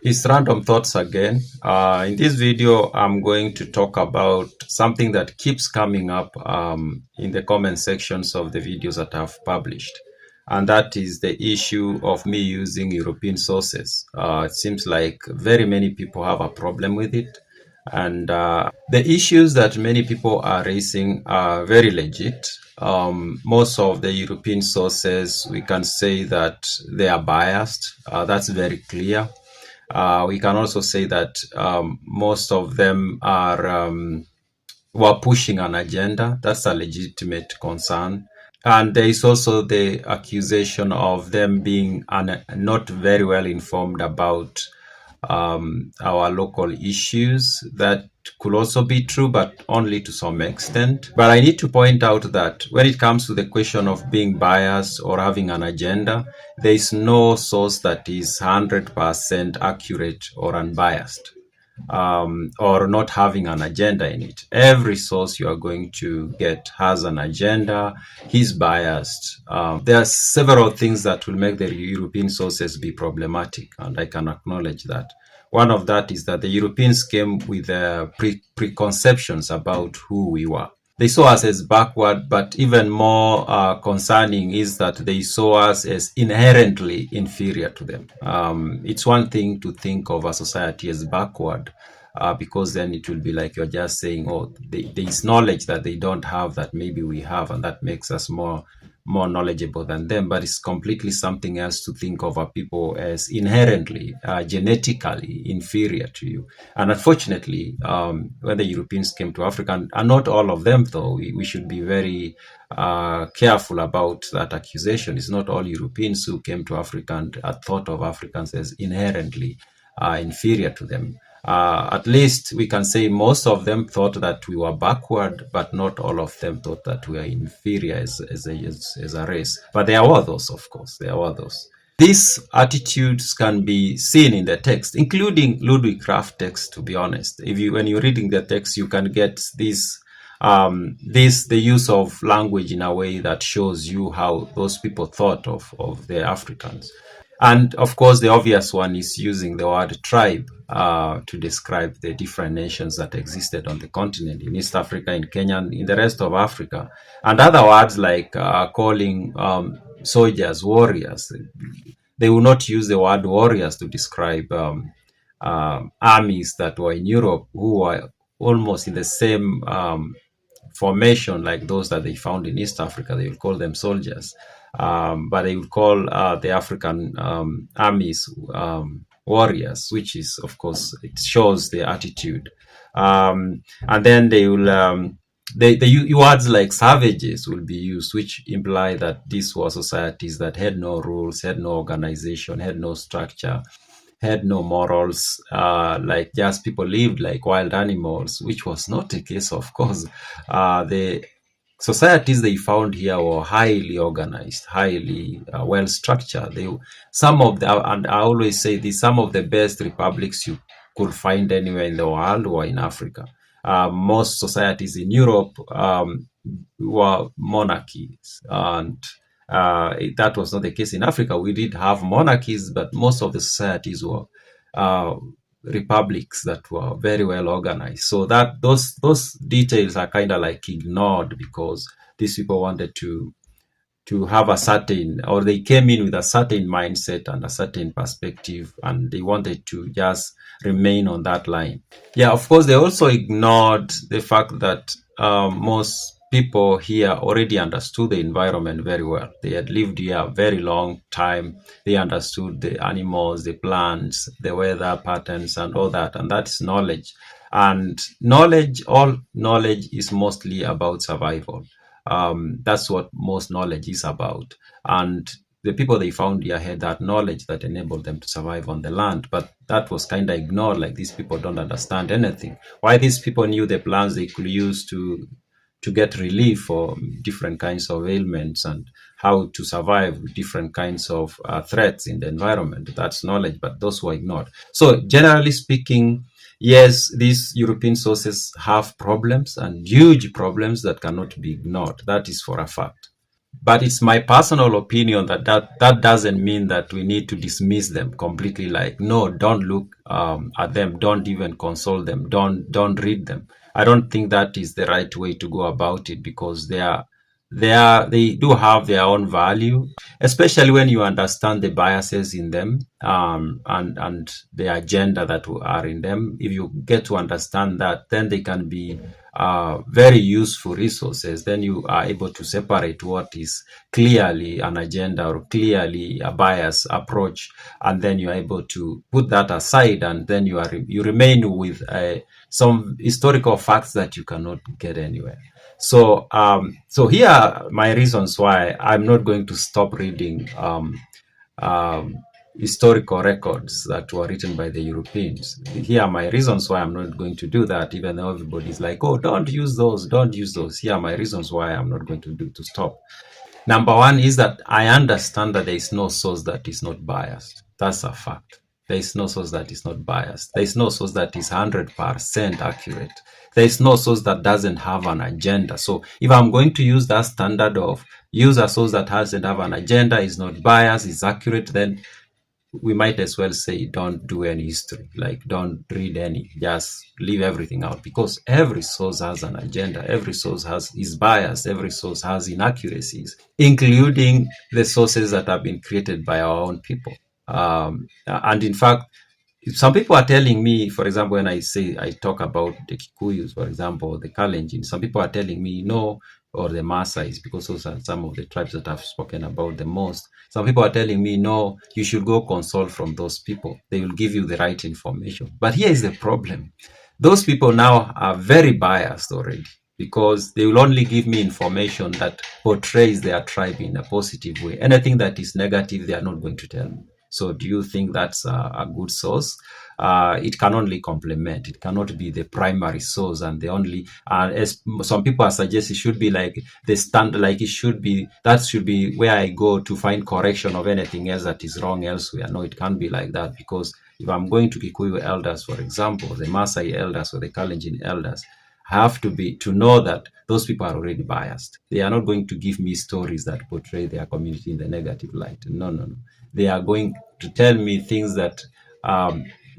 It's Random Thoughts again. In this video, I'm going to talk about something that keeps coming up in the comment sections of the videos that I've published. And that is the issue of me using European sources. It seems like very many people have a problem with it. And the issues that many people are raising are very legit. Most of the European sources, we can say that they are biased. That's very clear. We can also say that most of them were pushing an agenda. That's a legitimate concern. And there is also the accusation of them being not very well informed about our local issues. That could also be true, but only to some extent. But I need to point out that when it comes to the question of being biased or having an agenda, there is no source that is 100% accurate or unbiased. Or not having an agenda in it. Every source you are going to get has an agenda, is biased. There are several things that will make the European sources be problematic, and I can acknowledge that. One of that is that the Europeans came with preconceptions about who we were. They saw us as backward, but even more concerning is that they saw us as inherently inferior to them. It's one thing to think of a society as backward, because then it will be like you're just saying, oh, there is knowledge that they don't have that maybe we have, and that makes us more knowledgeable than them. But it's completely something else to think of our people as inherently, genetically inferior to you. And unfortunately, when the Europeans came to Africa, and not all of them, though, we should be very careful about that accusation. It's not all Europeans who came to Africa and thought of Africans as inherently inferior to them. At least we can say most of them thought that we were backward, but not all of them thought that we are inferior as a race. But there were those, of course, there were those. These attitudes can be seen in the text, including Ludwig Kraft's text, to be honest. When you're reading the text, you can get the use of language in a way that shows you how those people thought of the Africans. And of course, the obvious one is using the word tribe to describe the different nations that existed on the continent, in East Africa, in Kenya, and in the rest of Africa. And other words like calling soldiers warriors. They will not use the word warriors to describe armies that were in Europe who were almost in the same formation like those that they found in East Africa. They will call them soldiers. But they will call the African armies warriors, which is, of course, it shows the attitude. And then they will, the words like savages will be used, which imply that these were societies that had no rules, had no organization, had no structure, had no morals, like just people lived like wild animals, which was not the case, of course. The societies they found here were highly organized, highly well structured. And I always say this, some of the best republics you could find anywhere in the world were in Africa. Most societies in Europe were monarchies, and that was not the case in Africa. We did have monarchies, but most of the societies were republics that were very well organized. So that those details are kind of like ignored because these people wanted to have a certain, or they came in with a certain mindset and a certain perspective, and they wanted to just remain on that line. Yeah, of course, they also ignored the fact that most people here already understood the environment very well. They had lived here a very long time. They understood the animals, the plants, the weather patterns, and all that. And that's knowledge. And all knowledge is mostly about survival. That's what most knowledge is about. And the people they found here had that knowledge that enabled them to survive on the land. But that was kind of ignored, like these people don't understand anything. Why these people knew the plants they could use to get relief for different kinds of ailments and how to survive with different kinds of threats in the environment. That's knowledge, but those were ignored. So generally speaking, yes, these European sources have problems and huge problems that cannot be ignored. That is for a fact. But it's my personal opinion that that doesn't mean that we need to dismiss them completely. Like, no, don't look at them, don't even console them, don't read them. I don't think that is the right way to go about it, because they do have their own value, especially when you understand the biases in them, and the agenda that are in them. If you get to understand that, then they can be very useful resources. Then you are able to separate what is clearly an agenda or clearly a bias approach, and then you are able to put that aside, and then you remain with some historical facts that you cannot get anywhere. So here are my reasons why I'm not going to stop reading um, historical records that were written by the Europeans. Here are my reasons why I'm not going to do that, even though everybody's like, "Oh, don't use those, don't use those." Here are my reasons why I'm not going to stop. Number one is that I understand that there is no source that is not biased. That's a fact. There is no source that is not biased. There is no source that is 100% accurate. There is no source that doesn't have an agenda. So if I'm going to use that standard of use a source that doesn't have an agenda, is not biased, is accurate, then we might as well say don't do any history, like don't read any, just leave everything out, because every source has an agenda, every source has is biased, every source has inaccuracies, including the sources that have been created by our own people. And in fact, some people are telling me, for example, when I talk about the Kikuyus, for example, the Kalenjin, some people are telling me no, or the Maasais, because those are some of the tribes that I've spoken about the most. Some people are telling me no, you should go consult from those people. They will give you the right information. But here is the problem. Those people now are very biased already, because they will only give me information that portrays their tribe in a positive way. Anything that is negative, they are not going to tell me. So do you think that's a good source? It can only complement. It cannot be the primary source and the only. As some people are suggesting, it should be like the standard. Like it should be, that should be where I go to find correction of anything else that is wrong elsewhere. No, it can't be like that, because if I'm going to Kikuyu elders, for example, the Maasai elders or the Kalenjin elders, have to know that those people are already biased. They are not going to give me stories that portray their community in the negative light. No, no, no. They are going to tell me things that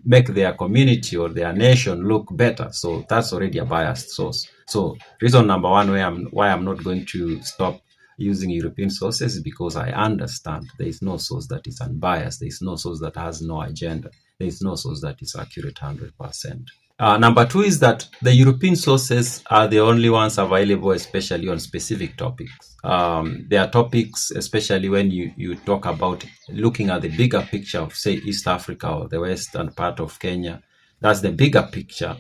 make their community or their nation look better. So that's already a biased source. So reason number one why I'm not going to stop using European sources is because I understand there is no source that is unbiased. There is no source that has no agenda. There is no source that is accurate 100%. Number two is that the European sources are the only ones available, especially on specific topics. There are topics, especially when you talk about looking at the bigger picture of, say, East Africa or the western part of Kenya. That's the bigger picture.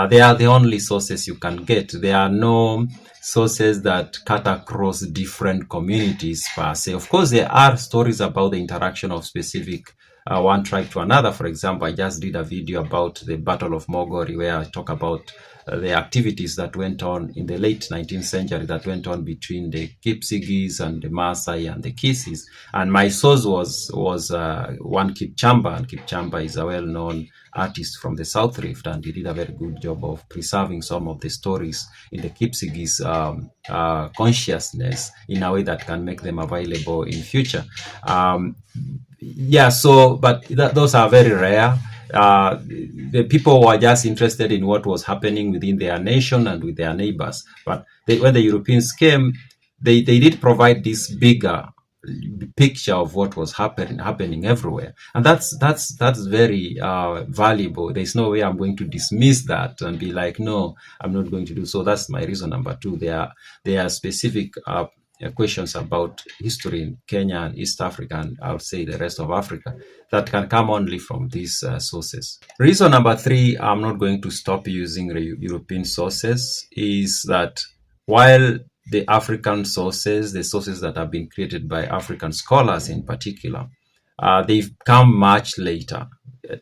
They are the only sources you can get. There are no sources that cut across different communities per se. Of course, there are stories about the interaction of specific one tribe to another. For example, I just did a video about the Battle of Mogori, where I talk about the activities that went on in the late 19th century that went on between the Kipsigis and the Maasai and the Kisis. And my source was one Kipchamba, and Kipchamba is a well-known artist from the South Rift, and he did a very good job of preserving some of the stories in the Kipsigis consciousness in a way that can make them available in future. Yeah, so, but those are very rare. The people were just interested in what was happening within their nation and with their neighbors. But when the Europeans came, they did provide this bigger picture of what was happening everywhere, and that's very valuable. There's no way I'm going to dismiss that and be like, no, I'm not going to do so. That's my reason number two. There are specific questions about history in Kenya and East Africa, and I would say the rest of Africa, that can come only from these sources. Reason number three, I'm not going to stop using European sources, is that while the African sources, the sources that have been created by African scholars in particular, they've come much later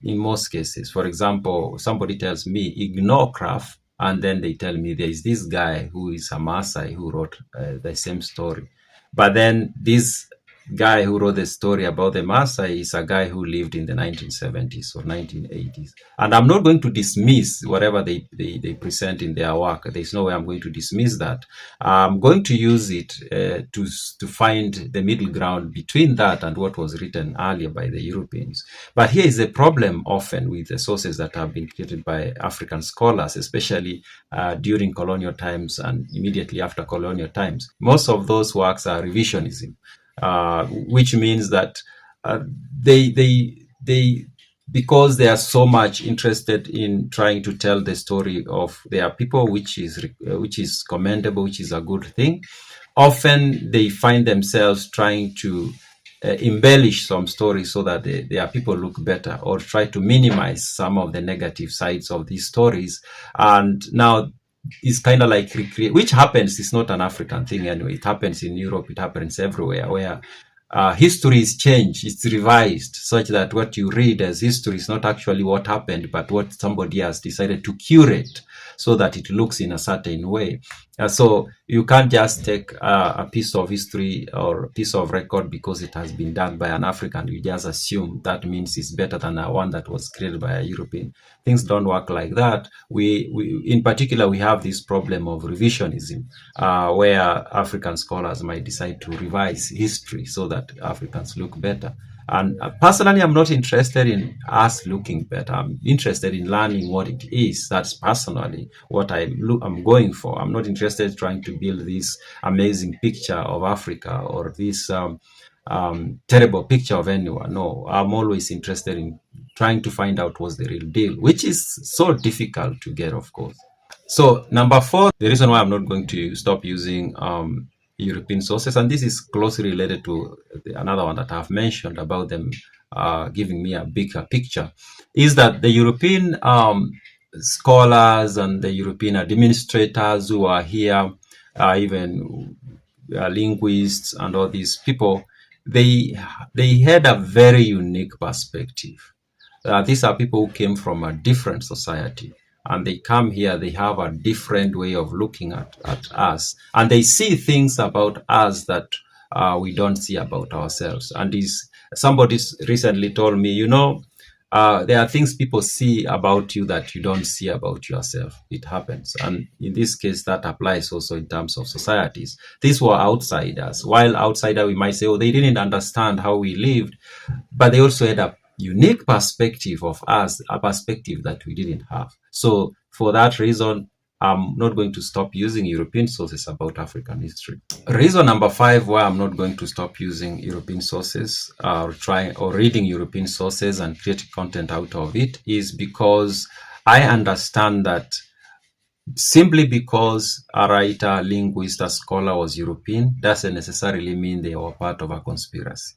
in most cases. For example, somebody tells me, ignore Kraft, and then they tell me there is this guy who is a Maasai who wrote the same story. But then this guy who wrote the story about the Maasai is a guy who lived in the 1970s or 1980s. And I'm not going to dismiss whatever they present in their work. There's no way I'm going to dismiss that. I'm going to use it to find the middle ground between that and what was written earlier by the Europeans. But here is the problem often with the sources that have been created by African scholars, especially during colonial times and immediately after colonial times. Most of those works are revisionism, which means that uh, they because they are so much interested in trying to tell the story of their people, which is commendable, which is a good thing. Often they find themselves trying to embellish some stories so that their people look better, or try to minimize some of the negative sides of these stories. And now it's kind of like recreate, which happens. It's not an African thing anyway. It happens in Europe. It happens everywhere where history is changed. It's revised such that what you read as history is not actually what happened, but what somebody has decided to curate so that it looks in a certain way. So you can't just take a piece of history or a piece of record because it has been done by an African. You just assume that means it's better than one that was created by a European. Things don't work like that. We in particular, we have this problem of revisionism, where African scholars might decide to revise history so that Africans look better. And personally, I'm not interested in us looking better. I'm interested in learning what it is. That's personally what I'm going for. I'm not interested in trying to build this amazing picture of Africa or this terrible picture of anyone. No, I'm always interested in trying to find out what's the real deal, which is so difficult to get, of course. So number four, the reason why I'm not going to stop using European sources, and this is closely related to another one that I've mentioned about them giving me a bigger picture, is that the European scholars and the European administrators who are here, even linguists and all these people, they had a very unique perspective. These are people who came from a different society, and they come here, they have a different way of looking at us, and they see things about us that we don't see about ourselves. And somebody recently told me, there are things people see about you that you don't see about yourself. It happens. And in this case, that applies also in terms of societies. These were outsiders. While outsider, we might say, oh, they didn't understand how we lived, but they also had a unique perspective of us, a perspective that we didn't have. So for that reason, I'm not going to stop using European sources about African history. Reason number five why I'm not going to stop using European sources or reading European sources and creating content out of it is because I understand that simply because a writer, linguist, a scholar was European doesn't necessarily mean they were part of a conspiracy.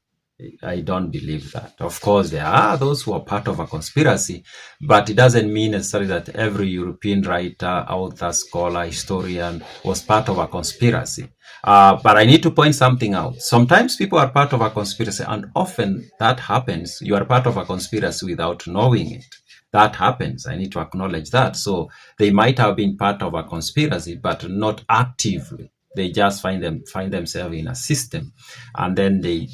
I don't believe that. Of course, there are those who are part of a conspiracy, but it doesn't mean necessarily that every European writer, author, scholar, historian was part of a conspiracy. But I need to point something out. Sometimes people are part of a conspiracy, and often that happens. You are part of a conspiracy without knowing it. That happens. I need to acknowledge that. So they might have been part of a conspiracy, but not actively. They just find themselves in a system, and then they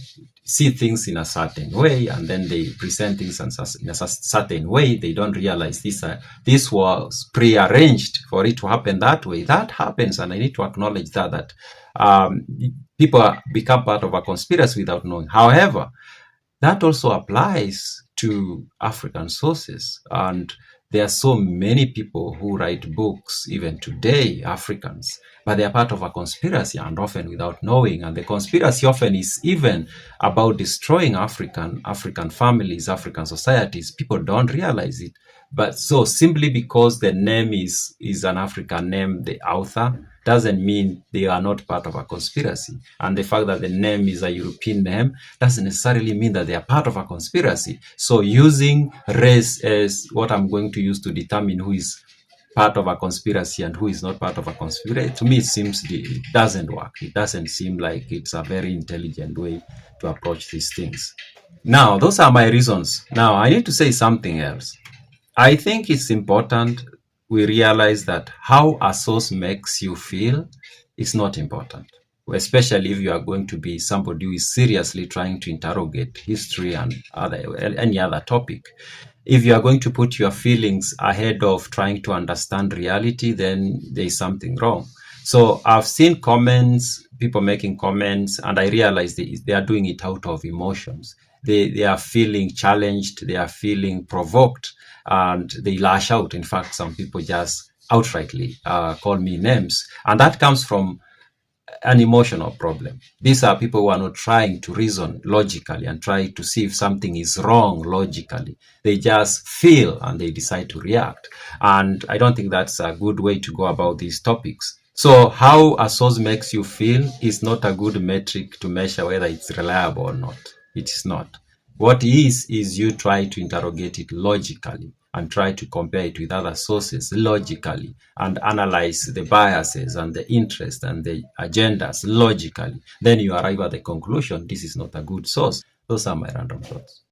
see things in a certain way, and then they present things in a certain way. They don't realize this was prearranged for it to happen that way. That happens, and I need to acknowledge that people become part of a conspiracy without knowing. However, that also applies to African sources, and there are so many people who write books, even today, Africans, but they are part of a conspiracy and often without knowing. And the conspiracy often is even about destroying African families, African societies. People don't realize it. But so simply because the name is an African name, the author, doesn't mean they are not part of a conspiracy. And the fact that the name is a European name doesn't necessarily mean that they are part of a conspiracy. So using race as what I'm going to use to determine who is part of a conspiracy and who is not part of a conspiracy, to me, it doesn't work. It doesn't seem like it's a very intelligent way to approach these things. Now, those are my reasons. Now, I need to say something else. I think it's important we realize that how a source makes you feel is not important. especially if you are going to be somebody who is seriously trying to interrogate history and any other topic. If you are going to put your feelings ahead of trying to understand reality, then there is something wrong. So I've seen comments, people making comments, and I realize they are doing it out of emotions. They are feeling challenged, they are feeling provoked, and they lash out. In fact, some people just outrightly call me names, and that comes from an emotional problem. These are people who are not trying to reason logically and try to see if something is wrong logically. They just feel and they decide to react. And I don't think that's a good way to go about these topics. So how a source makes you feel is not a good metric to measure whether it's reliable or not. It is not. What is you try to interrogate it logically and try to compare it with other sources logically and analyze the biases and the interest and the agendas logically. Then you arrive at the conclusion this is not a good source. Those are my random thoughts.